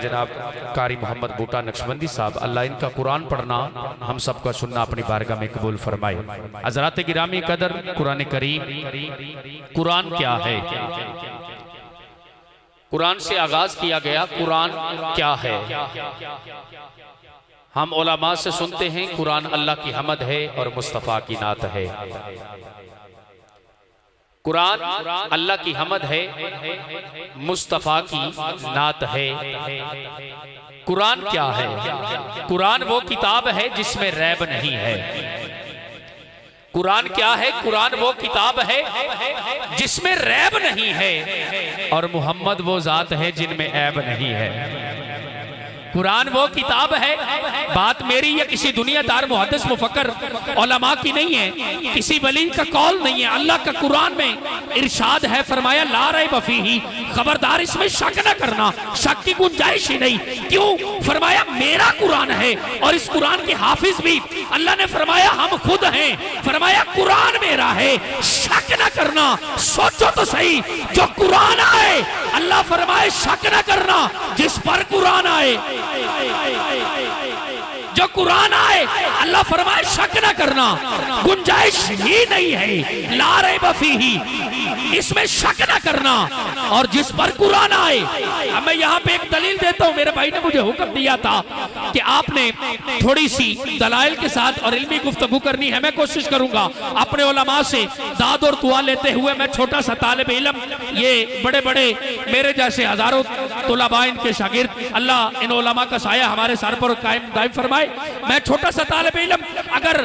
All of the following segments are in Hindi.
जनाब कारी मोहम्मद बूटा नक्शबंदी साहब, अल्लाह इनका कुरान पढ़ना हम सबका सुनना अपनी बारगाह में कबूल फरमाए। हज़रात गिरामी कदर, कुरान करीम, कुरान क्या है? कुरान से आगाज किया गया, कुरान क्या है? हम उलमा से सुनते हैं कुरान अल्लाह की हमद है और मुस्तफ़ा की नात है। कुरान अल्लाह की हमद है, मुस्तफ़ा की नात है। कुरान क्या है? कुरान वो किताब है जिसमें रैब नहीं है। कुरान क्या है? कुरान वो किताब है जिसमें रैब नहीं है, और मोहम्मद वो जात है जिनमें ऐब नहीं है। कुरान वो किताब है, बात मेरी या किसी दुनियादार मुहद्दिस मुफक्कर उलमा की नहीं है, किसी वली का कौल नहीं है। अल्लाह का कुरान में इरशाद है, फरमाया ला रैब फीही, खबरदार इसमें शक न करना, शक की गुंजाइश ही नहीं। क्यों? फरमाया मेरा कुरान है, और इस कुरान के हाफिज भी अल्लाह ने फरमाया हम खुद हैं। फरमाया कुरान मेरा है, शक न करना। सोचो तो सही, जो कुरान आए अल्लाह फरमाए शक न करना, जिस पर कुरान आए, जो कुरान आए अल्लाह फरमाए शक न करना, गुंजाइश ही नहीं है। ला रैब फीही, इसमें शक न करना, और जिस पर कुरान आए। अब मैं यहाँ पे एक दलील देता हूँ। मेरे भाई ने मुझे हुक्म दिया था कि आपने थोड़ी सी दलाइल के साथ और इल्मी गुफ्तगू करनी है। मैं कोशिश करूंगा अपने उलमा से दाद और दुआ लेते हुए। मैं छोटा सा तालिब इल्म, ये बड़े बड़े मेरे जैसे हजारों तुलबा इनके शागिर्द, अल्लाह इन उलमा का साया हमारे सर पर कायम दायम फरमाए। मैं छोटा सा तालिब इल्म, अगर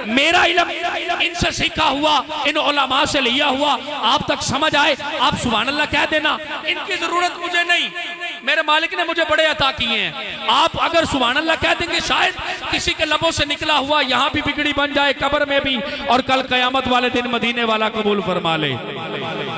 मेरा इल्म इनसे सीखा हुआ, इन उलमा से लिया हुआ आप तक समझ आए, आप सुभान अल्लाह कह देना। इनकी जरूरत मुझे नहीं, मेरे मालिक ने मुझे बड़े अता किए हैं। आप अगर सुभान अल्लाह कह देंगे, शायद किसी के लबों से निकला हुआ यहाँ भी बिगड़ी बन जाए, कब्र में भी, और कल कयामत वाले दिन मदीने वाला कबूल फरमा ले।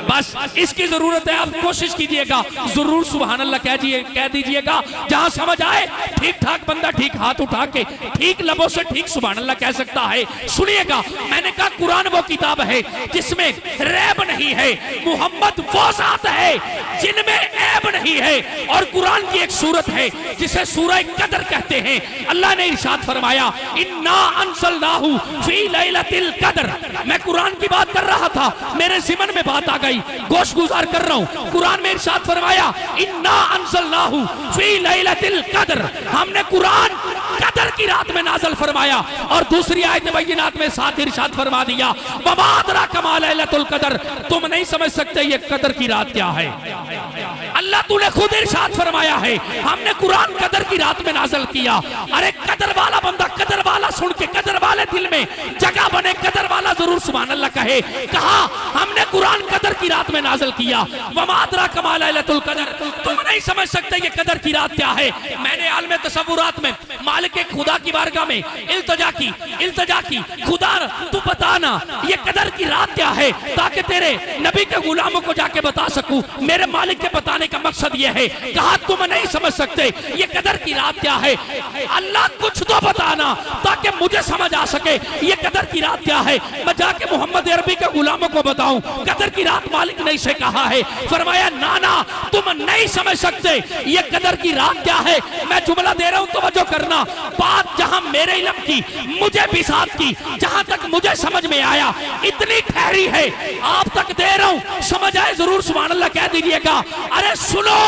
बस इसकी जरूरत है। आप कोशिश कीजिएगा, जरूर सुभान अल्लाह कह दीजिएगा। जहां समझ आए, ठीक ठाक बंदा ठीक हाथ उठा के ठीक लबों से ठीक सुभान अल्लाह कह सकता है। सुनिएगा, मैंने कहा कुरान वो किताब है जिसमें रैब नहीं है, मोहम्मद वो जात है जिनमें ऐब नहीं है, और कुरान की एक सूरत है जिसे सूरह कदर कहते हैं। अल्लाह ने इरशाद फरमाया, इन्ना अंज़लनाहु फी लैलतिल कदर। मैं कुरान की बात कर रहा था, मेरे ज़िमन में बात आ गई, गोश गुजार कर रहा हूं। कुरान में इरशाद फरमाया, इन्ना अंज़लनाहु फी लैलतिल कदर, हमने कुरान कदर की रात में नाज़िल फरमाया। और दूसरी आयत बय्यिनात में साथ इरशाद फरमा दिया, वमा अदराका मा लैलतुल कदर, तुम नहीं समझ सकते ये कदर की रात क्या है। अल्लाह तूने खुद इरशाद फरमाया है, हमने कुरान कदर की रात में नाज़िल किया। अरे कदर वाला बंदा, कदर वाला सुन के कदर वाले दिल में जगह बने, कदर वाला जरूर सुभान अल्लाह कहे। कहा हमने कुरान कदर की रात में नाज़िल किया। वमा अदराका मा लैलतुल कदर, तुम नहीं समझ सकते ये कदर की रात क्या है। मैंने आलम तसव्वुरात में मालिक खुदा की बारगाह में इल्तिजा की, खुदा तू बताना ये कदर की रात क्या है, ताकि तेरे नबी के गुलामों को जाके बता सकूं। मेरे मालिक के बताने का मकसद ये है। कहा तुम नहीं समझ सकते ये कदर की रात क्या है, अल्लाह कुछ तो बताना ताकि मुझे समझ आ सके ये कदर की रात क्या है। मैं जाके मोहम्मद अरबी के गुलामों को बताऊं कदर की रात मालिक ने इसे कहा है। फरमाया नाना तुम नहीं समझ सकते ये कदर की रात क्या है। मैं जुमला दे रहा हूं, तवज्जो करना। बात जहां मेरे इल्म की, मुझे भी साथ की, जहां तक मुझे समझ में आया इतनी ठहरी है, आप तक दे रहा हूं, समझ आए जरूर सुभान अल्लाह कह दीजिएगा। अरे सुनो,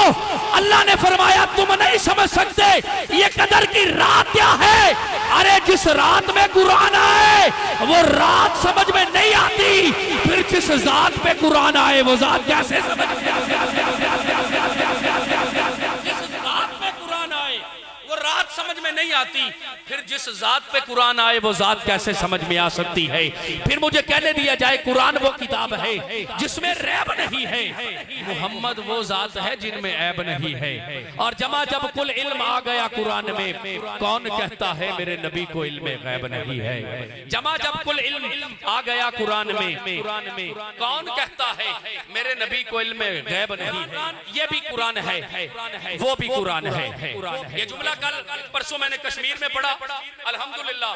अल्लाह ने फरमाया तुम नहीं समझ सकते ये कदर की रात क्या है। अरे जिस रात में कुरान आए वो रात समझ में नहीं आती, फिर जिस जात पे कुरान आए वो जात कैसे समझ में आती। रात समझ में नहीं आती, फिर जिस जात पे कुरान आए वो जात कैसे समझ में आ सकती है। फिर मुझे कहने दिया जाए कुरान वो किताब है जिसमें रैब नहीं है, मोहम्मद वो जात है जिनमें ऐब नहीं है। और जमा जब कुल इल्म आ गया कुरान में, कौन कहता है मेरे नबी को इल्म गैब नहीं है। जमा जब कुल इल्म आ गया कुरान में, कौन कहता है मेरे नबी को इल्म गैब नहीं है। ये भी कुरान है, वो भी कुरान है। ये जुमला कल परसों मैंने कश्मीर में पढ़ा, अल्हम्दुलिल्लाह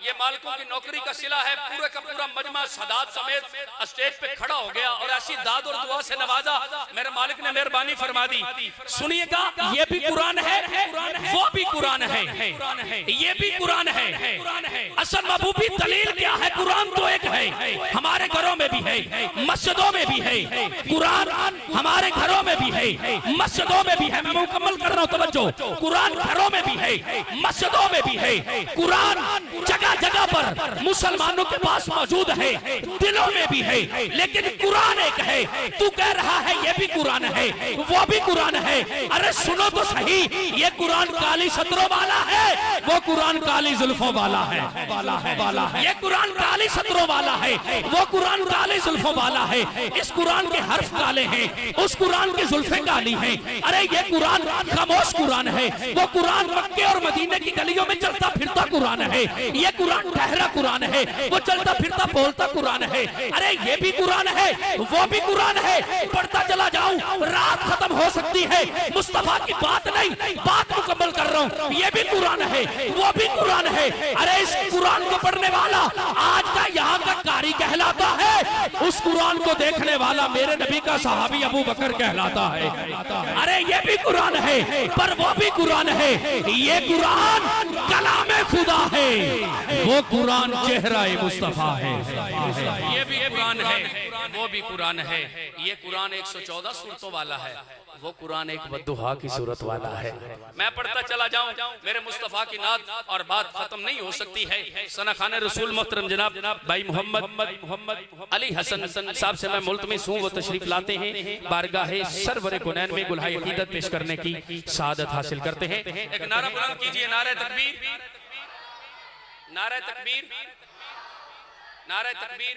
ये मालिकों की नौकरी का सिला है। पूरे का पूरा मजमा सादात समेत स्टेज पे खड़ा हो गया और ऐसी दाद और दुआ से नवाजा, मेरे मालिक ने मेहरबानी फरमा दी। सुनिएगा, ये भी कुरान है, वो भी कुरान है, ये भी कुरान है। असल महबूबी दलील क्या है? कुरान तो एक है, हमारे घरों में भी है, मस्जिदों में भी है। कुरान हमारे घरों में भी है, मस्जिदों में भी है। मैं मुकम्मल कर रहा हूं, तवज्जो। कुरान घरों में भी है, मस्जिदों में भी है। कुरान जगह जगह पर मुसलमानों के पास मौजूद है, दिलों में भी है। लेकिन कुरान एक है। तू कह रहा है ये भी कुरान है, वो भी कुरान है। अरे सुनो तो सही, ये कुरान काली सतरों वाला है, वो कुरान काली जुल्फों वाला है। ये कुरान काली सतरों वाला है, वो कुरान काली जुल्फों वाला है। इस कुरान के हर्फ काले हैं, उस कुरान की जुल्फें काली हैं। अरे ये कुरान खामोश कुरान है, वो कुरान मक्के और मदीने की गलियों में चलता फिरता कुरान है। ये कुरान ठहरा कुरान है, वो चलता फिरता बोलता कुरान है। अरे ये भी कुरान है, वो भी कुरान है। पढ़ता चला जाऊं, रात खत्म हो सकती है। मुस्तफा की बात नहीं, बात मुकम्मल कर रहा हूं। ये भी कुरान है, वो भी कुरान है। अरे इस कुरान को पढ़ने वाला आज का यहाँ का कारी कहलाता है, उस कुरान को देखने वाला मेरे नबी का सहाबी अबू बकर कहलाता है। अरे ये भी कुरान है, पर वो भी कुरान है। ये कुरान कलामे खुदा है, वो कुरान चेहरा मुस्तफा है। ये भी कुरान है, वो भी कुरान है। ये कुरान 114 सूरतों वाला है, वो कुरान एक बद्दुआ की सूरत वाला है। मैं पढ़ता चला जाऊं, मेरे मुस्तफा की नात और बात खत्म नहीं हो सकती है। सना खाने रसूल मोहतरम जनाब भाई मोहम्मद अली हसन साहब से मैं मुल्तमिस हूं, वो तशरीफ लाते हैं, बारगाह सरवर कुनैन में गुल्हाए अकीदत पेश करने की सआदत हासिल करते हैं। एक नारा बुलंद कीजिए, नारे तकबीर, नारे तकबीर, नारे तकबीर।